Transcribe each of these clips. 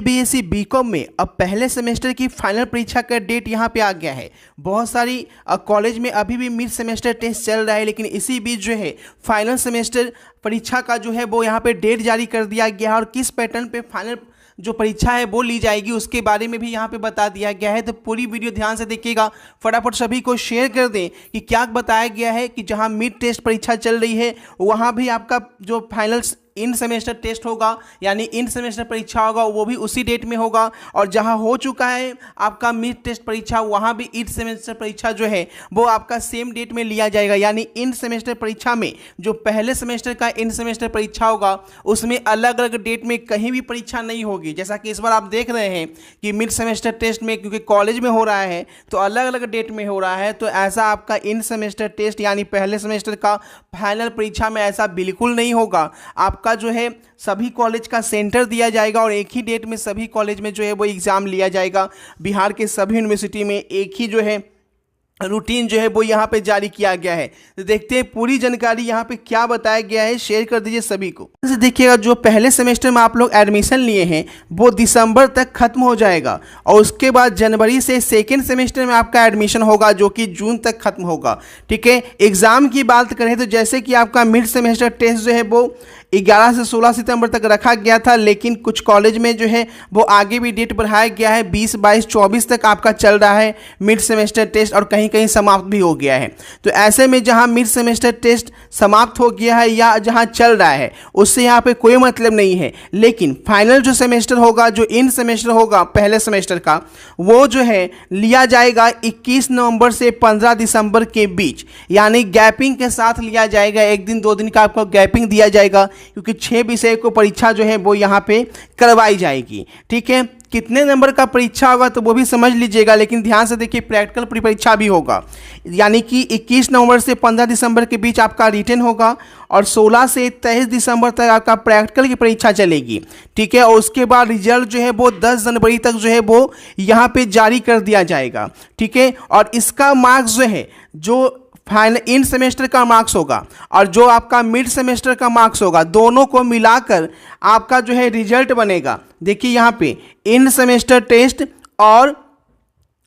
BSc BCom में अब पहले सेमेस्टर की फाइनल परीक्षा का डेट यहाँ पे आ गया है। बहुत सारी कॉलेज में अभी भी मिड सेमेस्टर टेस्ट चल रहा है, लेकिन इसी बीच जो है फाइनल सेमेस्टर परीक्षा का जो है वो यहाँ पे डेट जारी कर दिया गया है और किस पैटर्न पे फाइनल जो परीक्षा है वो ली जाएगी उसके बारे में भी यहाँ पे बता दिया गया है। तो पूरी वीडियो ध्यान से देखिएगा, फटाफट सभी को शेयर कर दें कि क्या बताया गया है कि जहाँ मिड टेस्ट परीक्षा चल रही है वहाँ भी आपका जो फाइनल इन सेमेस्टर टेस्ट होगा यानी इन सेमेस्टर परीक्षा होगा वो भी उसी डेट में होगा, और जहां हो चुका है आपका मिड टेस्ट परीक्षा वहां भी इन सेमेस्टर परीक्षा जो है वो आपका सेम डेट में लिया जाएगा। यानी इन सेमेस्टर परीक्षा में जो पहले सेमेस्टर का इन सेमेस्टर परीक्षा होगा उसमें अलग अलग डेट में कहीं भी परीक्षा नहीं होगी। जैसा कि इस बार आप देख रहे हैं कि मिड सेमेस्टर टेस्ट में क्योंकि कॉलेज में हो रहा है तो अलग अलग डेट में हो रहा है, तो ऐसा आपका इन सेमेस्टर टेस्ट यानी पहले सेमेस्टर का फाइनल परीक्षा में ऐसा बिल्कुल नहीं होगा। आपका जो है सभी कॉलेज का सेंटर दिया जाएगा और एक ही डेट में सभी कॉलेज में जो है वो एग्ज़ाम लिया जाएगा। बिहार के सभी यूनिवर्सिटी में एक ही जो है रूटीन जो है वो यहाँ पे जारी किया गया है। तो देखते हैं पूरी जानकारी यहाँ पे क्या बताया गया है, शेयर कर दीजिए सभी को। जैसे देखिएगा जो पहले सेमेस्टर में आप लोग एडमिशन लिए हैं वो दिसंबर तक खत्म हो जाएगा और उसके बाद जनवरी से सेकेंड सेमेस्टर में आपका एडमिशन होगा जो कि जून तक खत्म होगा। ठीक है, एग्ज़ाम की बात करें तो जैसे कि आपका मिड सेमेस्टर टेस्ट जो है वो 11 से 16 सितंबर तक रखा गया था, लेकिन कुछ कॉलेज में जो है वो आगे भी डेट बढ़ाया गया है। 20, 22, 24 तक आपका चल रहा है मिड सेमेस्टर टेस्ट और कहीं कहीं समाप्त भी हो गया है। तो ऐसे में जहां मिड सेमेस्टर टेस्ट समाप्त हो गया है या जहां चल रहा है उससे यहाँ पे कोई मतलब नहीं है, लेकिन फाइनल जो सेमेस्टर होगा जो इन सेमेस्टर होगा पहले सेमेस्टर का वो जो है लिया जाएगा 21 नवंबर से 15 दिसंबर के बीच, यानी गैपिंग के साथ लिया जाएगा। एक दिन 2 दिन का आपको गैपिंग दिया जाएगा क्योंकि 6 विषय को परीक्षा जो है वो यहाँ पे करवाई जाएगी। ठीक है, कितने नंबर का परीक्षा होगा तो वो भी समझ लीजिएगा, लेकिन ध्यान से देखिए प्रैक्टिकल परीक्षा भी होगा। यानी कि 21 नवंबर से 15 दिसंबर के बीच आपका रिटन होगा और 16 से 23 दिसंबर तक आपका प्रैक्टिकल की परीक्षा चलेगी। ठीक है, और उसके बाद रिजल्ट जो है वो 10 जनवरी तक जो है वो यहाँ पे जारी कर दिया जाएगा। ठीक है, और इसका मार्क्स जो है जो फाइनल इन सेमेस्टर का मार्क्स होगा और जो आपका मिड सेमेस्टर का मार्क्स होगा दोनों को मिलाकर आपका जो है रिजल्ट बनेगा। देखिए यहाँ पे इन सेमेस्टर टेस्ट और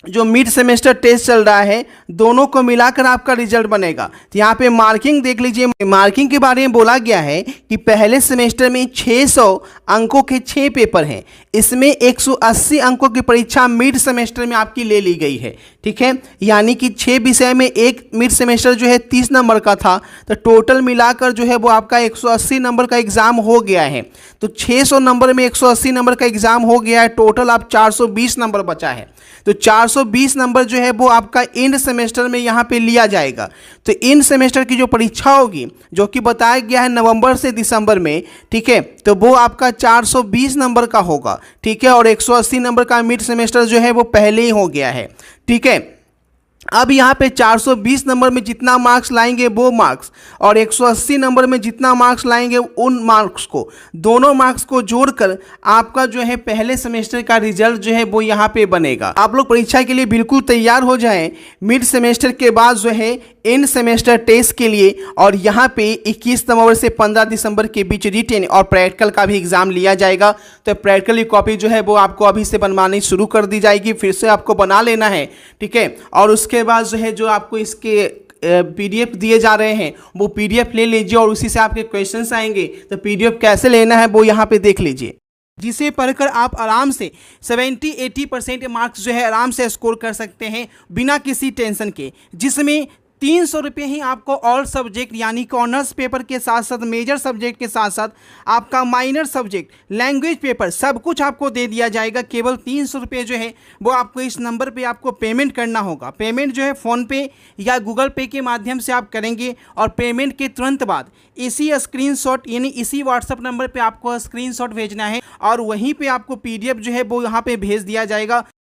जो मिड सेमेस्टर टेस्ट चल रहा है दोनों को मिलाकर आपका रिजल्ट बनेगा। तो यहाँ पे मार्किंग देख लीजिए, मार्किंग के बारे में बोला गया है कि पहले सेमेस्टर में 600 अंकों के 6 पेपर हैं, इसमें 180 अंकों की परीक्षा मिड सेमेस्टर में आपकी ले ली गई है। ठीक है, यानी कि 6 विषय में एक मिड सेमेस्टर जो है 30 नंबर का था, तो टोटल मिलाकर जो है वो आपका 180 नंबर का एग्ज़ाम हो गया है। तो 600 नंबर में 180 नंबर का एग्ज़ाम हो गया है, टोटल आप 420 नंबर बचा है। तो 420 नंबर जो है वो आपका इंड सेमेस्टर में यहाँ पे लिया जाएगा। तो इंड सेमेस्टर की जो परीक्षा होगी जो कि बताया गया है नवंबर से दिसंबर में, ठीक है, तो वो आपका 420 नंबर का होगा। ठीक है, और 180 नंबर का मिड सेमेस्टर जो है वो पहले ही हो गया है। ठीक है, अब यहाँ पे 420 नंबर में जितना मार्क्स लाएंगे वो मार्क्स और 180 नंबर में जितना मार्क्स लाएंगे उन मार्क्स को, दोनों मार्क्स को जोड़कर आपका जो है पहले सेमेस्टर का रिजल्ट जो है वो यहाँ पे बनेगा। आप लोग परीक्षा के लिए बिल्कुल तैयार हो जाएं। मिड सेमेस्टर के बाद जो है इन सेमेस्टर टेस्ट के लिए और यहाँ पे 21 नवंबर से 15 दिसंबर के बीच रिटेन और प्रैक्टिकल का भी एग्जाम लिया जाएगा। तो प्रैक्टिकल की कॉपी जो है वो आपको अभी से बनवानी शुरू कर दी जाएगी, फिर से आपको बना लेना है। ठीक है, और उसके बाद जो है जो आपको इसके पीडीएफ दिए जा रहे हैं वो पीडीएफ ले लीजिए और उसी से आपके क्वेश्चंस आएंगे। तो पीडीएफ कैसे लेना है वो यहाँ पे देख लीजिए, जिसे पढ़कर आप आराम से 70-80% मार्क्स जो है आराम से स्कोर कर सकते हैं बिना किसी टेंशन के, जिसमें 300 रुपये ही आपको ऑल सब्जेक्ट यानी कि ऑनर्स पेपर के साथ साथ मेजर सब्जेक्ट के साथ साथ आपका माइनर सब्जेक्ट लैंग्वेज पेपर सब कुछ आपको दे दिया जाएगा। केवल 300 रुपये जो है वो आपको इस नंबर पे आपको पेमेंट करना होगा। पेमेंट जो है फ़ोनपे या गूगल पे के माध्यम से आप करेंगे और पेमेंट के तुरंत बाद इसी स्क्रीनशॉट यानी इसी व्हाट्सअप नंबर पर आपको स्क्रीनशॉट भेजना है और वहीं पर आपको PDF जो है वो यहाँ पर भेज दिया जाएगा।